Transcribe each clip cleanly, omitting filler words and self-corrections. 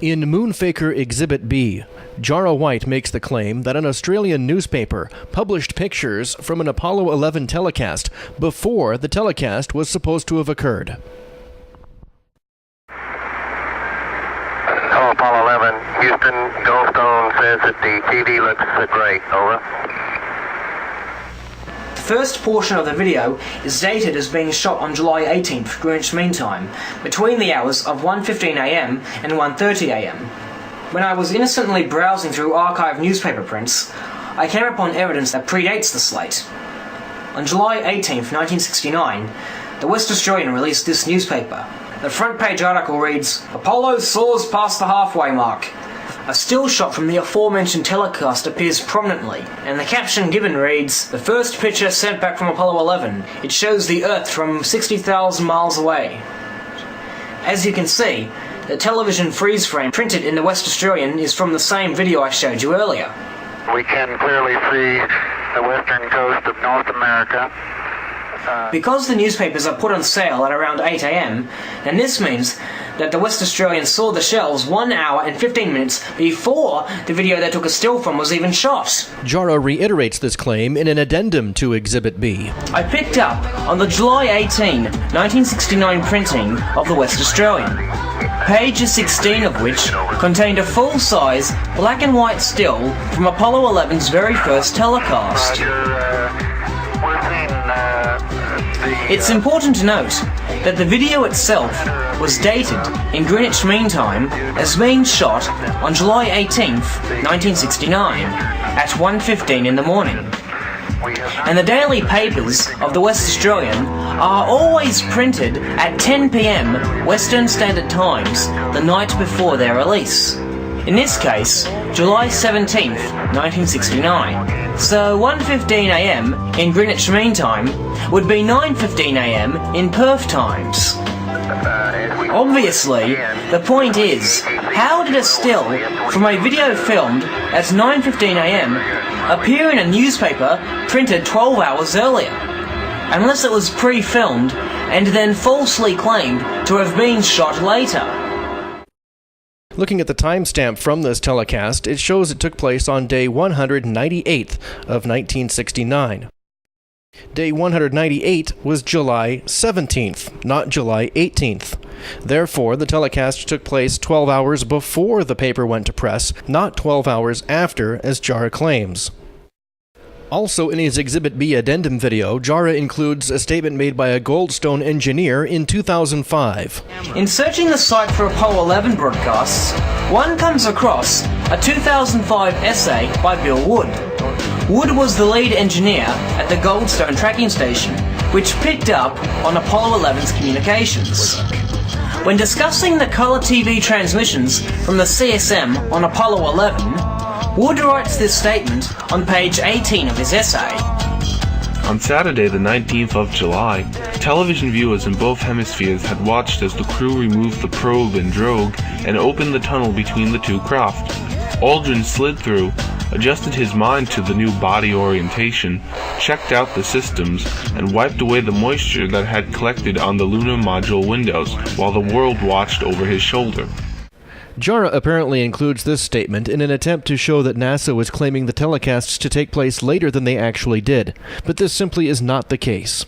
In Moonfaker Exhibit B, Jarrah White makes the claim that an Australian newspaper published pictures from an Apollo 11 telecast before the telecast was supposed to have occurred. Hello, Apollo 11. Houston, Goldstone says that the TV looks great. Over. The first portion of the video is dated as being shot on July 18th, Greenwich Mean Time, between the hours of 1:15 AM and 1:30 AM. When I was innocently browsing through archived newspaper prints, I came upon evidence that predates the slate. On July 18th, 1969, the West Australian released this newspaper. The front page article reads, "Apollo soars past the halfway mark." A still shot from the aforementioned telecast appears prominently, and the caption given reads, "The first picture sent back from Apollo 11. It shows the Earth from 60,000 miles away." As you can see, the television freeze frame printed in the West Australian is from the same video I showed you earlier. We can clearly see the western coast of North America. Because the newspapers are put on sale at around 8 AM, then this means that the West Australian saw the shelves 1 hour and 15 minutes before the video they took a still from was even shot. Jarrah reiterates this claim in an addendum to Exhibit B. I picked up on the July 18, 1969 printing of the West Australian, page 16 of which contained a full-size black and white still from Apollo 11's very first telecast. It's important to note that the video itself was dated in Greenwich Mean Time as being shot on July 18th, 1969 at 1:15 in the morning. And the daily papers of the West Australian are always printed at 10 PM Western Standard Times the night before their release. In this case, July 17th, 1969. So 1:15 AM in Greenwich Mean Time would be 9:15 AM in Perth times. Obviously, the point is, how did a still from a video filmed at 9:15 AM appear in a newspaper printed 12 hours earlier? Unless it was pre-filmed and then falsely claimed to have been shot later. Looking at the timestamp from this telecast, it shows it took place on day 198 of 1969. Day 198 was July 17th, not July 18th. Therefore, the telecast took place 12 hours before the paper went to press, not 12 hours after, as Jarrah claims. Also in his Exhibit B Addendum video, Jarrah includes a statement made by a Goldstone engineer in 2005. In searching the site for Apollo 11 broadcasts, one comes across a 2005 essay by Bill Wood. Wood was the lead engineer at the Goldstone tracking station, which picked up on Apollo 11's communications. When discussing the colour TV transmissions from the CSM on Apollo 11, Wood writes this statement on page 18 of his essay. On Saturday, the 19th of July, television viewers in both hemispheres had watched as the crew removed the probe in Drogue and opened the tunnel between the two craft. Aldrin slid through, adjusted his mind to the new body orientation, checked out the systems, and wiped away the moisture that had collected on the lunar module windows while the world watched over his shoulder. Jarrah apparently includes this statement in an attempt to show that NASA was claiming the telecasts to take place later than they actually did, but this simply is not the case.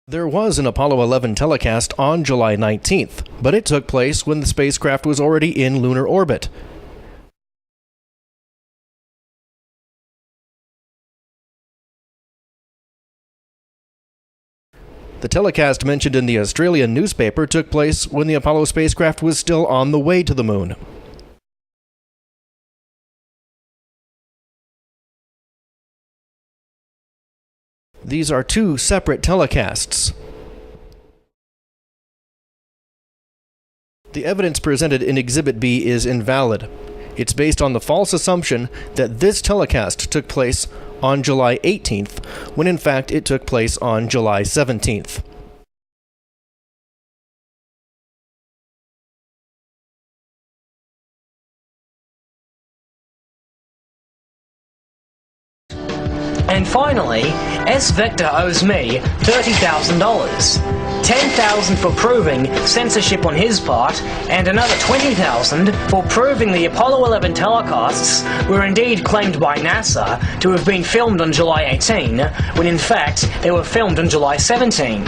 There was an Apollo 11 telecast on July 19th, but it took place when the spacecraft was already in lunar orbit. The telecast mentioned in the Australian newspaper took place when the Apollo spacecraft was still on the way to the moon. These are two separate telecasts. The evidence presented in Exhibit B is invalid. It's based on the false assumption that this telecast took place on July 18th, when in fact it took place on July 17th. And finally, S Vector owes me $30,000. $10,000 for proving censorship on his part, and another $20,000 for proving the Apollo 11 telecasts were indeed claimed by NASA to have been filmed on July 18, when in fact they were filmed on July 17.